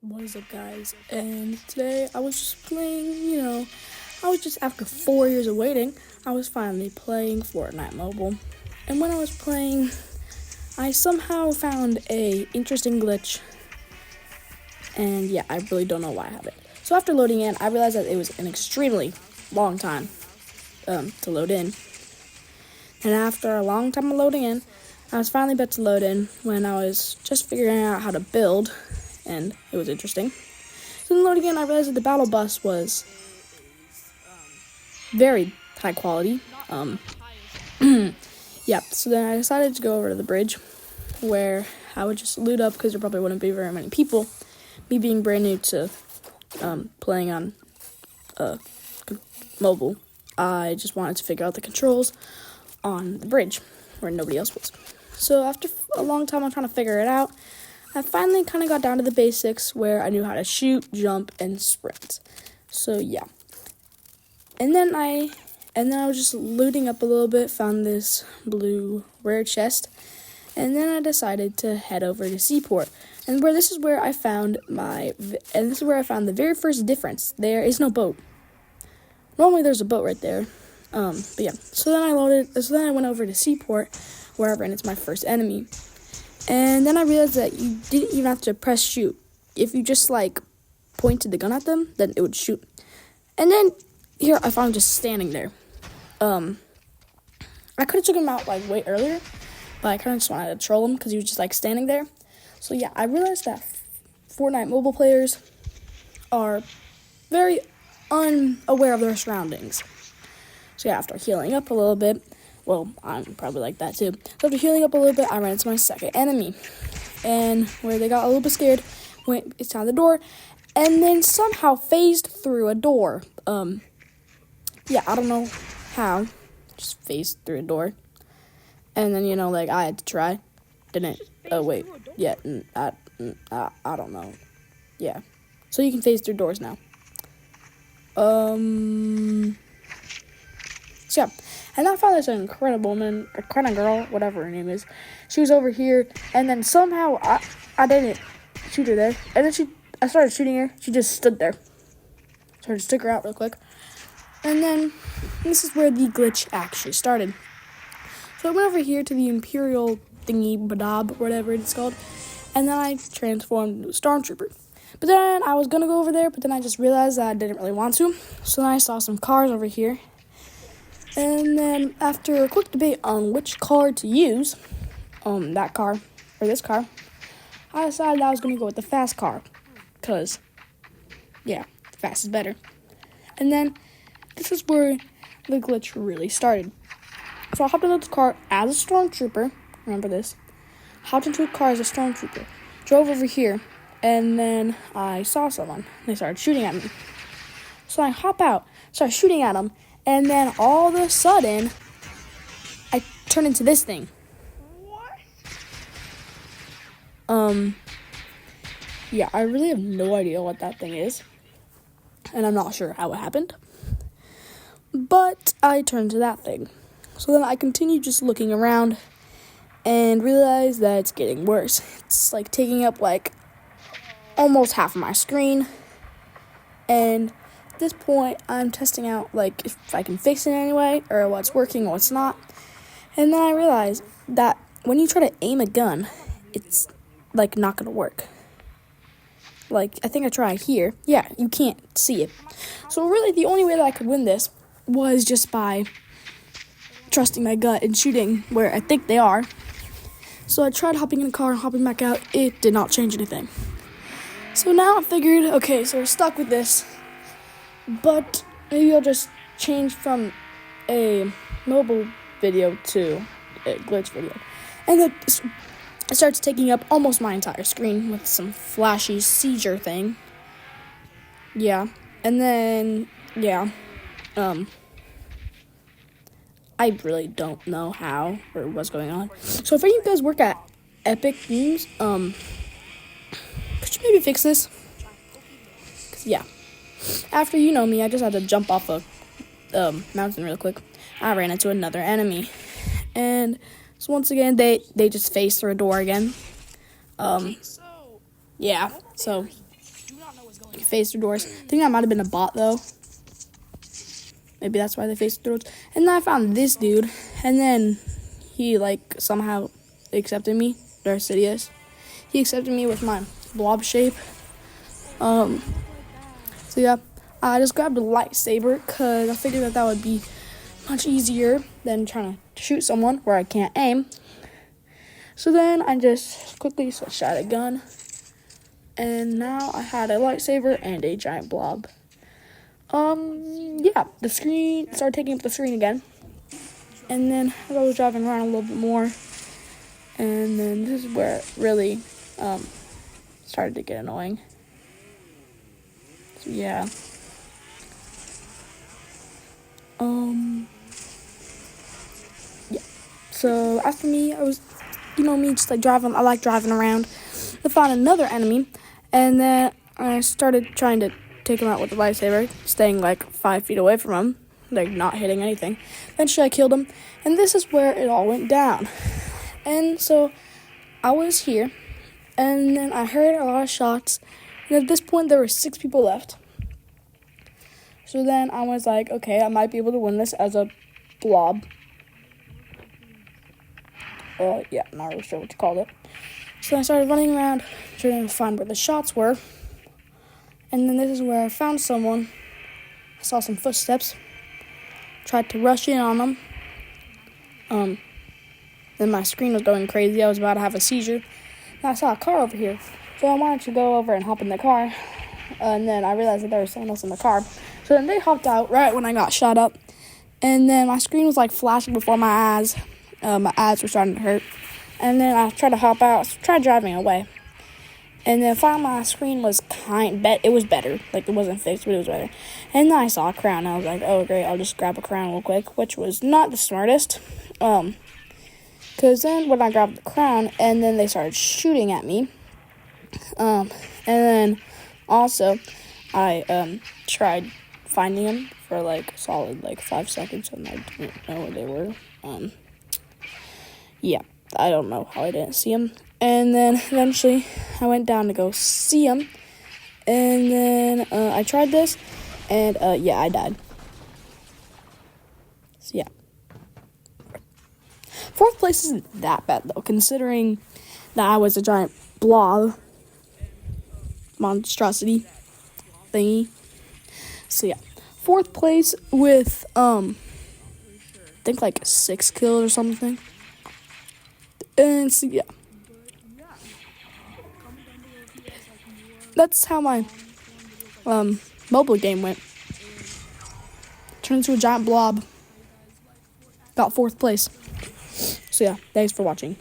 What is up, guys? And today I was just playing, I was just after 4 years of waiting, I was finally playing Fortnite Mobile. And when I was playing, I somehow found a interesting glitch. And yeah, I really don't know why I have it. So after loading in, I realized that it was an extremely long time to load in. And after a long time of loading in, I was finally about to load in when I was just figuring out how to build, and it was interesting. So then loading in, I realized that the battle bus was very high quality. Yep, so then I decided to go over to the bridge, where I would just loot up, because there probably wouldn't be very many people. Me being brand new to playing on mobile, I just wanted to figure out the controls on the bridge, where nobody else was. So after a long time of trying to figure it out, I finally kind of got down to the basics where I knew how to shoot, jump, and sprint. So yeah. And then I was just looting up a little bit, found this blue rare chest, and then I decided to head over to Seaport. And this is where I found the very first difference. There is no boat. Normally there's a boat right there. But yeah. So then I went over to Seaport, where I ran into my first enemy. And then I realized that you didn't even have to press shoot. If you just pointed the gun at them, then it would shoot. And then here I found him just standing there. I could have took him out way earlier, but I kind of just wanted to troll him because he was just standing there. So yeah, I realized that Fortnite mobile players are very unaware of their surroundings. So yeah, after healing up a little bit, well, I'm probably like that too. So after healing up a little bit, I ran into my second enemy. And where they got a little bit scared, went inside the door, and then somehow phased through a door. Yeah, I don't know how. Just phased through a door. And then, I had to try. Didn't. Oh, wait. Yeah, I don't know. Yeah. So you can phase through doors now. So yeah. And I found this incredible woman, a kind of girl, whatever her name is. She was over here, and then somehow I didn't shoot her there. And then I started shooting her. She just stood there. So I just took her out real quick. And then this is where the glitch actually started. So I went over here to the Imperial thingy badab, whatever it's called, and then I transformed into a stormtrooper. But then I was gonna go over there, but then I just realized that I didn't really want to. So then I saw some cars over here. And then after a quick debate on which car to use, that car or this car, I decided I was going to go with the fast car. Because, yeah, fast is better. And then this is where the glitch really started. So I hopped into the car as a stormtrooper. Remember this. Hopped into a car as a stormtrooper. Drove over here. And then I saw someone. They started shooting at me. So I hop out, start shooting at them. And then all of a sudden, I turn into this thing. What? Yeah, I really have no idea what that thing is. And I'm not sure how it happened. But I turned to that thing. So then I continued just looking around and realized that it's getting worse. It's taking up almost half of my screen. And at this point, I'm testing out, if I can fix it anyway, or what's working, what's not. And then I realized that when you try to aim a gun, it's, not gonna work. I think I tried here. Yeah, you can't see it. So really, the only way that I could win this was just by trusting my gut and shooting where I think they are. So I tried hopping in a car and hopping back out. It did not change anything. So now I figured, okay, so we're stuck with this. But maybe I'll just change from a mobile video to a glitch video. And then it starts taking up almost my entire screen with some flashy seizure thing. Yeah. And then, yeah. I really don't know how or what's going on. So if any of you guys work at Epic Games, could you maybe fix this? 'Cause, yeah. After me, I just had to jump off a mountain real quick. I ran into another enemy. And so once again, they just phased through a door again. Yeah, so face through doors. I think that might have been a bot though. Maybe that's why they face through doors. And then I found this dude, and then he like somehow accepted me. Darth Sidious. He accepted me with my blob shape. So yeah, I just grabbed a lightsaber because I figured that would be much easier than trying to shoot someone where I can't aim. So then I just quickly switched out a gun, and now I had a lightsaber and a giant blob. Yeah, the screen started taking up the screen again, and then as I was driving around a little bit more, and then this is where it really started to get annoying. So yeah. Yeah. So after me, I was, me just like driving. I like driving around. I found another enemy, and then I started trying to take him out with the lightsaber, staying like 5 feet away from him, like not hitting anything. Eventually I killed him, and this is where it all went down. And so I was here, and then I heard a lot of shots, and at this point there were 6 people left. So then I was like, okay, I might be able to win this as a blob. Yeah, I'm not really sure what you called it. So I started running around, trying to find where the shots were. And then this is where I found someone. I saw some footsteps. Tried to rush in on them. Then my screen was going crazy. I was about to have a seizure. And I saw a car over here. So I wanted to go over and hop in the car. And then I realized that there was someone else in the car. So then they hopped out right when I got shot up. And then my screen was like flashing before my eyes. My eyes were starting to hurt. And then I tried to hop out. Tried driving away. And then finally my screen was it was better. Like, it wasn't fixed, but it was better. And then I saw a crown, and I was like, oh, great, I'll just grab a crown real quick, which was not the smartest. Because then when I grabbed the crown, and then they started shooting at me. And then also, I tried finding them for, like, solid, 5 seconds, and I didn't know where they were. Yeah, I don't know how I didn't see them. And then eventually I went down to go see him. And then I tried this. And yeah, I died. So yeah. 4th place isn't that bad though, considering that I was a giant blob monstrosity thingy. So yeah. 4th place with I think 6 kills or something. And so yeah. That's how my mobile game went. Turned into a giant blob. Got 4th place. So yeah, thanks for watching.